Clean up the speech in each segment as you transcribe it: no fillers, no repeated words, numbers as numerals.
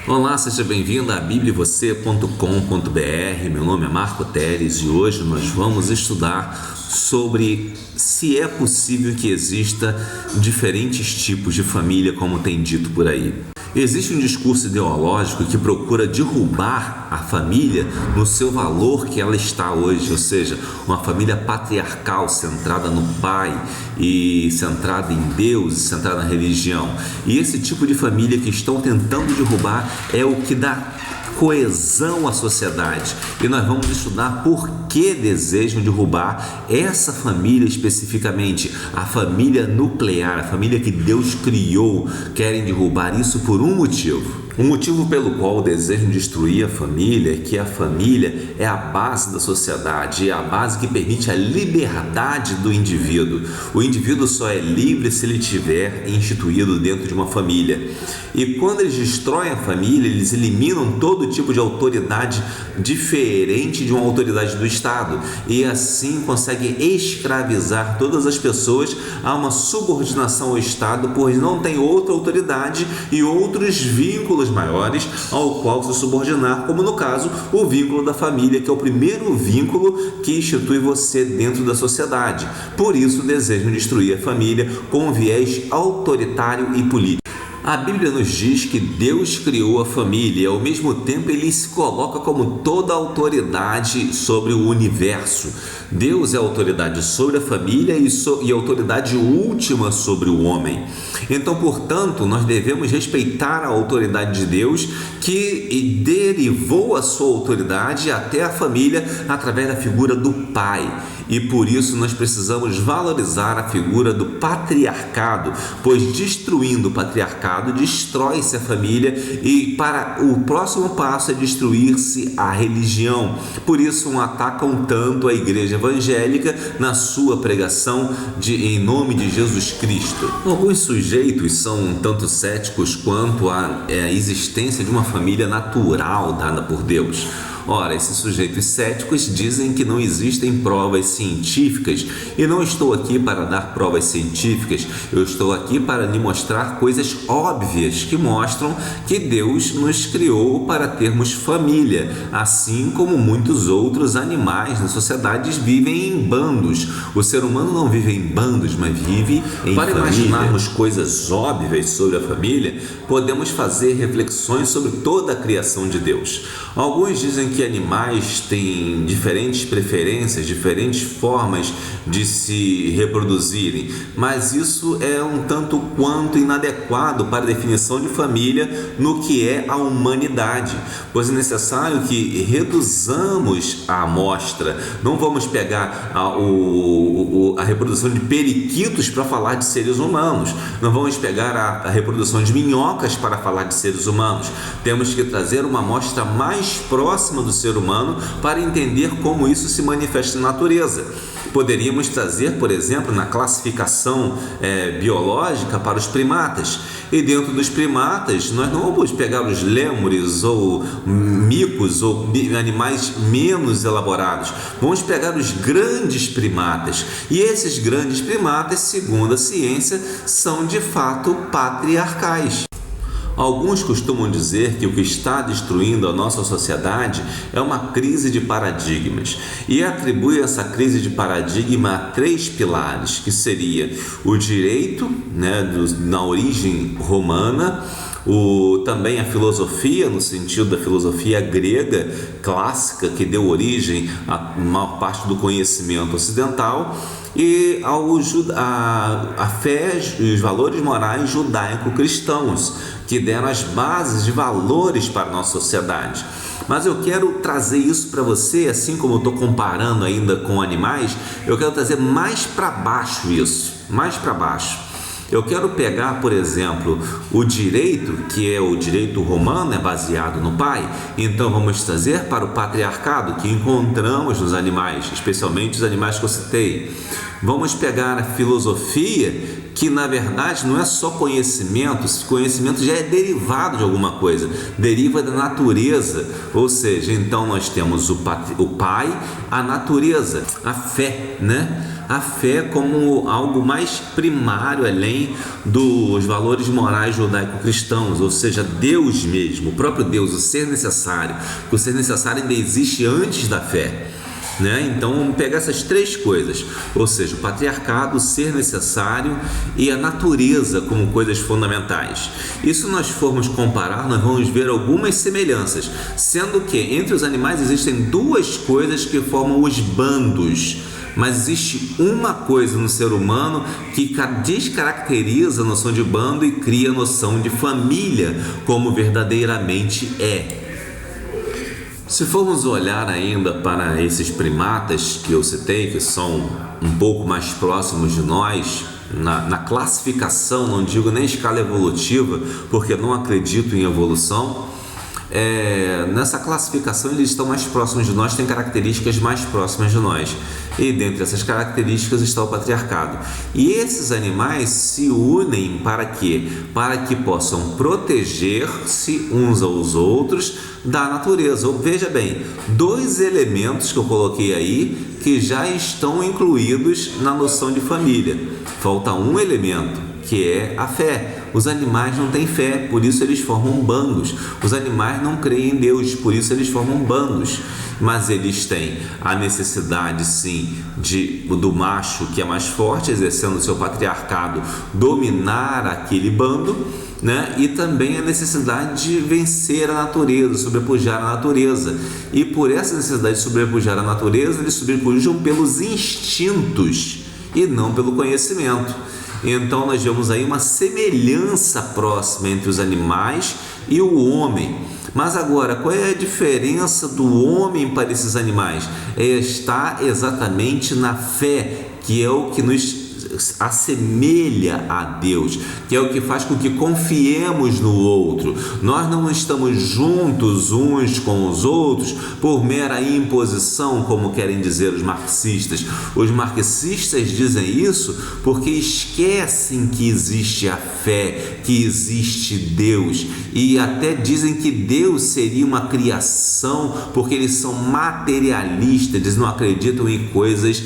Olá, seja bem-vindo a bibliavocê.com.br. Meu nome é Marco Teles e hoje nós vamos estudar sobre se é possível que exista diferentes tipos de família, como tem dito por aí. Existe um discurso ideológico que procura derrubar a família no seu valor que ela está hoje, ou seja, uma família patriarcal centrada no pai e centrada em Deus, centrada na religião. E esse tipo de família que estão tentando derrubar é o que dá coesão à sociedade, e nós vamos estudar por que desejam derrubar essa família especificamente, a família nuclear, a família que Deus criou. Querem derrubar isso por um motivo. O motivo pelo qual desejam destruir a família é que a família é a base da sociedade, é a base que permite a liberdade do indivíduo. O indivíduo só é livre se ele estiver instituído dentro de uma família. E quando eles destroem a família, eles eliminam todo tipo de autoridade diferente de uma autoridade do Estado, e assim conseguem escravizar todas as pessoas a uma subordinação ao Estado, pois não tem outra autoridade e outros vínculos maiores ao qual se subordinar, como no caso o vínculo da família, que é o primeiro vínculo que institui você dentro da sociedade. Por isso desejam destruir a família com um viés autoritário e político. A Bíblia nos diz que Deus criou a família e, ao mesmo tempo, Ele se coloca como toda a autoridade sobre o universo. Deus é a autoridade sobre a família e a autoridade última sobre o homem. Então, portanto, nós devemos respeitar a autoridade de Deus, que derivou a sua autoridade até a família através da figura do pai. E por isso nós precisamos valorizar a figura do patriarcado, pois destruindo o patriarcado destrói-se a família, e para o próximo passo é destruir-se a religião. Por isso atacam tanto a igreja evangélica na sua pregação em nome de Jesus Cristo. Alguns sujeitos são tanto céticos quanto à existência de uma família natural dada por Deus. Ora, esses sujeitos céticos dizem que não existem provas científicas, e não estou aqui para dar provas científicas, eu estou aqui para lhe mostrar coisas óbvias que mostram que Deus nos criou para termos família, assim como muitos outros animais na sociedade vivem em bandos. O ser humano não vive em bandos, mas vive em família. Para imaginarmos coisas óbvias sobre a família, podemos fazer reflexões sobre toda a criação de Deus. Alguns dizem que animais têm diferentes preferências, diferentes formas de se reproduzirem, mas isso é um tanto quanto inadequado para a definição de família no que é a humanidade, pois é necessário que reduzamos a amostra. Não vamos pegar a reprodução de periquitos para falar de seres humanos, não vamos pegar a reprodução de minhocas para falar de seres humanos. Temos que trazer uma amostra mais próxima do ser humano para entender como isso se manifesta na natureza. Poderíamos trazer, por exemplo, na classificação biológica para os primatas. E dentro dos primatas, nós não vamos pegar os lêmures ou micos ou animais menos elaborados. Vamos pegar os grandes primatas. E esses grandes primatas, segundo a ciência, são de fato patriarcais. Alguns costumam dizer que o que está destruindo a nossa sociedade é uma crise de paradigmas, e atribui essa crise de paradigma a 3 pilares, que seria o direito, na origem romana, também a filosofia, no sentido da filosofia grega clássica, que deu origem à maior parte do conhecimento ocidental, e a fé e os valores morais judaico-cristãos, que deram as bases de valores para a nossa sociedade. Mas eu quero trazer isso para você, assim como eu estou comparando ainda com animais, eu quero trazer mais para baixo isso, mais para baixo. Eu quero pegar, por exemplo, o direito, que é o direito romano, é baseado no pai. Então vamos trazer para o patriarcado, que encontramos nos animais, especialmente os animais que eu citei. Vamos pegar a filosofia, que na verdade não é só conhecimento, esse conhecimento já é derivado de alguma coisa, deriva da natureza, ou seja, então nós temos o Pai, a natureza, a fé, né? A fé como algo mais primário além dos valores morais judaico-cristãos, ou seja, Deus mesmo, o próprio Deus, o ser necessário, que o ser necessário ainda existe antes da fé, né? Então vamos pegar essas três coisas, ou seja, o patriarcado, o ser necessário e a natureza como coisas fundamentais. E se nós formos comparar, nós vamos ver algumas semelhanças, sendo que entre os animais existem duas coisas que formam os bandos, mas existe uma coisa no ser humano que descaracteriza a noção de bando e cria a noção de família como verdadeiramente é. Se formos olhar ainda para esses primatas que eu citei, que são um pouco mais próximos de nós, na classificação, não digo nem escala evolutiva, porque não acredito em evolução, nessa classificação eles estão mais próximos de nós, têm características mais próximas de nós, e dentre essas características está o patriarcado. E esses animais se unem para quê? Para que possam proteger-se uns aos outros da natureza. Veja bem, dois elementos que eu coloquei aí que já estão incluídos na noção de família. Falta um elemento, que é a fé. Os animais não têm fé, por isso eles formam bandos. Os animais não creem em Deus, por isso eles formam bandos. Mas eles têm a necessidade, sim, do macho, que é mais forte, exercendo o seu patriarcado, dominar aquele bando, né? E também a necessidade de vencer a natureza, sobrepujar a natureza. E por essa necessidade de sobrepujar a natureza, eles sobrepujam pelos instintos e não pelo conhecimento. Então nós vemos aí uma semelhança próxima entre os animais e o homem. Mas agora, qual é a diferença do homem para esses animais? Está exatamente na fé, que é o que nos assemelha a Deus, que é o que faz com que confiemos no outro. Nós não estamos juntos uns com os outros por mera imposição, como querem dizer os marxistas. Os marxistas dizem isso porque esquecem que existe a fé, que existe Deus, e até dizem que Deus seria uma criação, porque eles são materialistas, eles não acreditam em coisas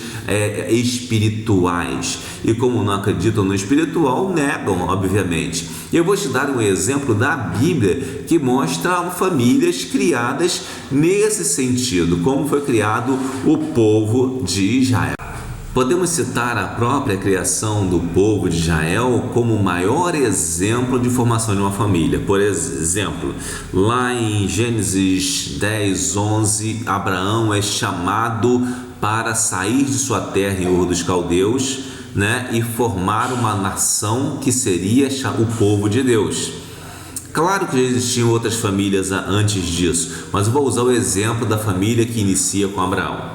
espirituais. E como não acreditam no espiritual, negam, obviamente. Eu vou te dar um exemplo da Bíblia que mostra famílias criadas nesse sentido, como foi criado o povo de Israel. Podemos citar a própria criação do povo de Israel como o maior exemplo de formação de uma família. Por exemplo, lá em Gênesis 10:11, Abraão é chamado para sair de sua terra em Ur dos Caldeus, né, e formar uma nação que seria o povo de Deus. Claro que já existiam outras famílias antes disso, mas eu vou usar o exemplo da família que inicia com Abraão.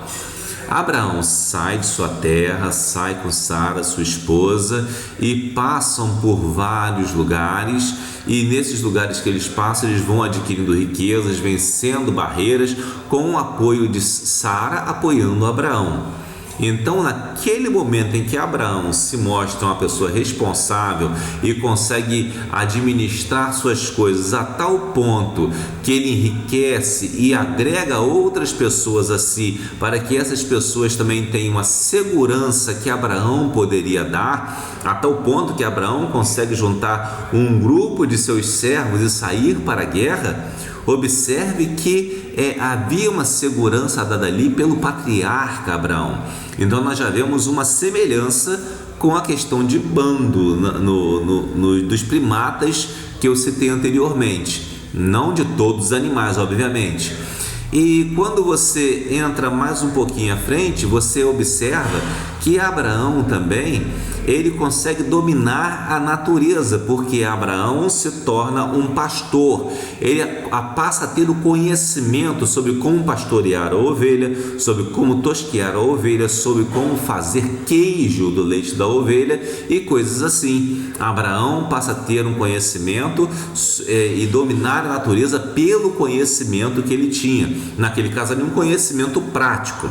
Abraão sai de sua terra, sai com Sara, sua esposa, e passam por vários lugares, e nesses lugares que eles passam, eles vão adquirindo riquezas, vencendo barreiras, com o apoio de Sara apoiando Abraão. Então, naquele momento em que Abraão se mostra uma pessoa responsável e consegue administrar suas coisas a tal ponto que ele enriquece e agrega outras pessoas a si, para que essas pessoas também tenham a segurança que Abraão poderia dar, a tal ponto que Abraão consegue juntar um grupo de seus servos e sair para a guerra. Observe que havia uma segurança dada ali pelo patriarca Abraão. Então nós já vemos uma semelhança com a questão de bando dos primatas que eu citei anteriormente, não de todos os animais, obviamente. E quando você entra mais um pouquinho à frente, você observa que Abraão também, ele consegue dominar a natureza, porque Abraão se torna um pastor, ele passa a ter o conhecimento sobre como pastorear a ovelha, sobre como tosquear a ovelha, sobre como fazer queijo do leite da ovelha e coisas assim. Abraão passa a ter um conhecimento e dominar a natureza pelo conhecimento que ele tinha, naquele caso ali um conhecimento prático.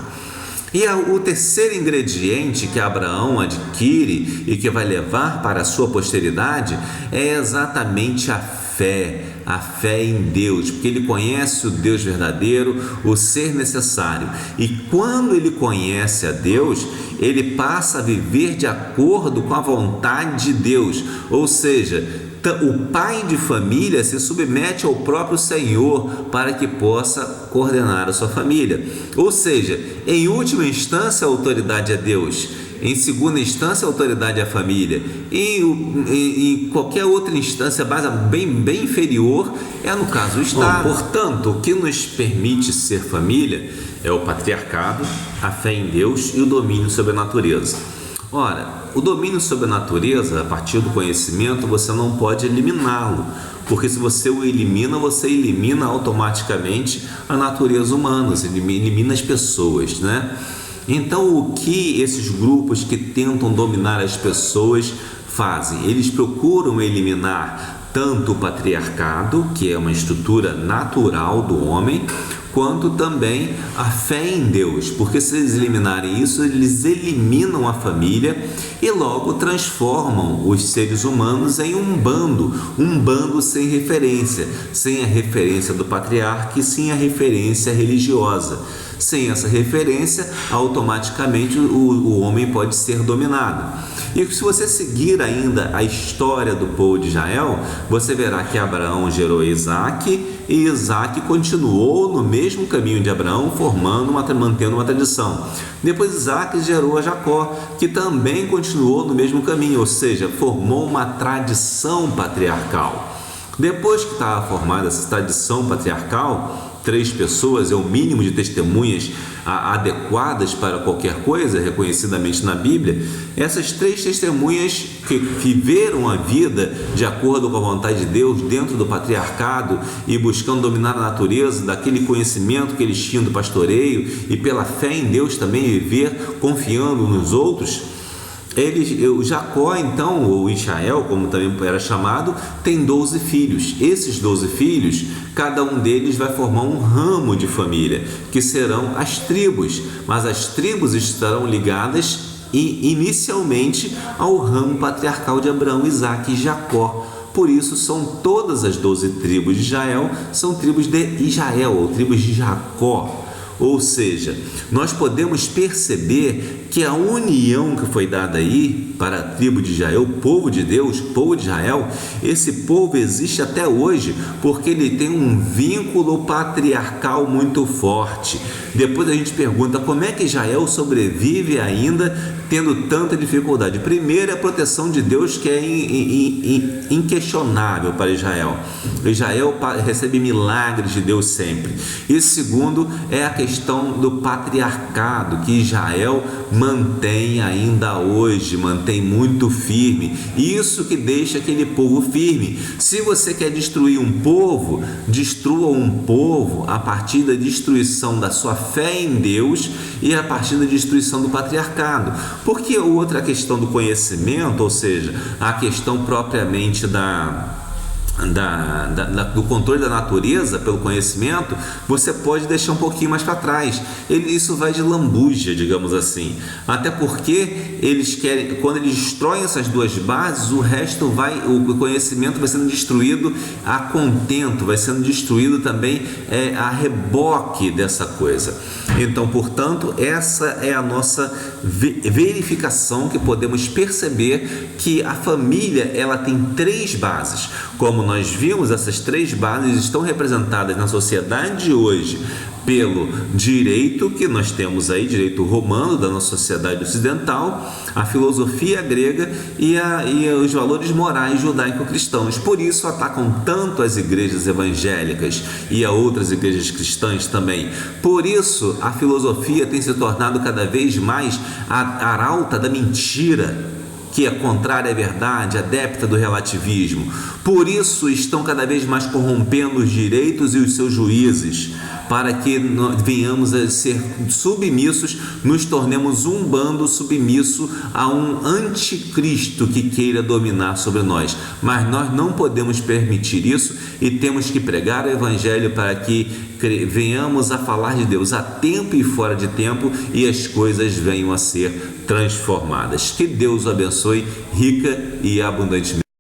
E o terceiro ingrediente que Abraão adquire e que vai levar para a sua posteridade é exatamente a fé em Deus, porque ele conhece o Deus verdadeiro, o ser necessário. E quando ele conhece a Deus, ele passa a viver de acordo com a vontade de Deus, ou seja, o pai de família se submete ao próprio Senhor para que possa coordenar a sua família. Ou seja, em última instância, a autoridade é Deus. Em segunda instância, a autoridade é a família. Em qualquer outra instância bem inferior é, no caso, o Estado. Portanto, o que nos permite ser família é o patriarcado, a fé em Deus e o domínio sobre a natureza. Ora, o domínio sobre a natureza, a partir do conhecimento, você não pode eliminá-lo, porque se você o elimina, você elimina automaticamente a natureza humana, você elimina as pessoas, né? Então, o que esses grupos que tentam dominar as pessoas fazem? Eles procuram eliminar tanto o patriarcado, que é uma estrutura natural do homem, quanto também a fé em Deus, porque se eles eliminarem isso, eles eliminam a família e logo transformam os seres humanos em um bando sem referência, sem a referência do patriarca e sem a referência religiosa. Sem essa referência, automaticamente o homem pode ser dominado. E se você seguir ainda a história do povo de Israel, você verá que Abraão gerou Isaac e Isaac continuou no mesmo caminho de Abraão, mantendo uma tradição. Depois Isaac gerou a Jacó, que também continuou no mesmo caminho, ou seja, formou uma tradição patriarcal. Depois que estava formada essa tradição patriarcal, 3 pessoas é o mínimo de testemunhas adequadas para qualquer coisa, reconhecidamente na Bíblia. Essas 3 testemunhas que viveram a vida de acordo com a vontade de Deus dentro do patriarcado e buscando dominar a natureza, daquele conhecimento que eles tinham do pastoreio e pela fé em Deus também viver confiando nos outros. O Jacó, então, ou Israel, como também era chamado, tem 12 filhos. Esses 12 filhos, cada um deles vai formar um ramo de família, que serão as tribos, mas as tribos estarão ligadas inicialmente ao ramo patriarcal de Abraão, Isaque e Jacó. Por isso, todas as 12 tribos de Israel são tribos de Israel, ou tribos de Jacó. Ou seja, nós podemos perceber que a união que foi dada aí para a tribo de Israel, o povo de Deus, o povo de Israel, esse povo existe até hoje porque ele tem um vínculo patriarcal muito forte. Depois a gente pergunta como é que Israel sobrevive ainda tendo tanta dificuldade. Primeiro é a proteção de Deus, que é inquestionável para Israel. Israel recebe milagres de Deus sempre. E segundo é a questão do patriarcado, que Israel mantém ainda hoje, mantém muito firme. Isso que deixa aquele povo firme. Se você quer destruir um povo, destrua um povo a partir da destruição da sua fé em Deus e a partir da destruição do patriarcado. Porque outra questão do conhecimento, ou seja, a questão propriamente do controle da natureza pelo conhecimento, você pode deixar um pouquinho mais para trás. Isso vai de lambuja, digamos assim. Até porque eles querem, quando eles destroem essas 2 bases, o conhecimento vai sendo destruído a contento, vai sendo destruído também a reboque dessa coisa. Então, portanto, essa é a nossa verificação, que podemos perceber que a família ela tem 3 bases. Como nós vimos, essas 3 bases estão representadas na sociedade de hoje pelo direito que nós temos aí, direito romano da nossa sociedade ocidental, a filosofia grega e os valores morais judaico-cristãos. Por isso atacam tanto as igrejas evangélicas e a outras igrejas cristãs também. Por isso a filosofia tem se tornado cada vez mais a arauta da mentira, que é contrária à verdade, adepta do relativismo. Por isso estão cada vez mais corrompendo os direitos e os seus juízes, para que venhamos a ser submissos, nos tornemos um bando submisso a um anticristo que queira dominar sobre nós. Mas nós não podemos permitir isso e temos que pregar o evangelho para que venhamos a falar de Deus a tempo e fora de tempo e as coisas venham a ser transformadas. Que Deus o abençoe rica e abundantemente.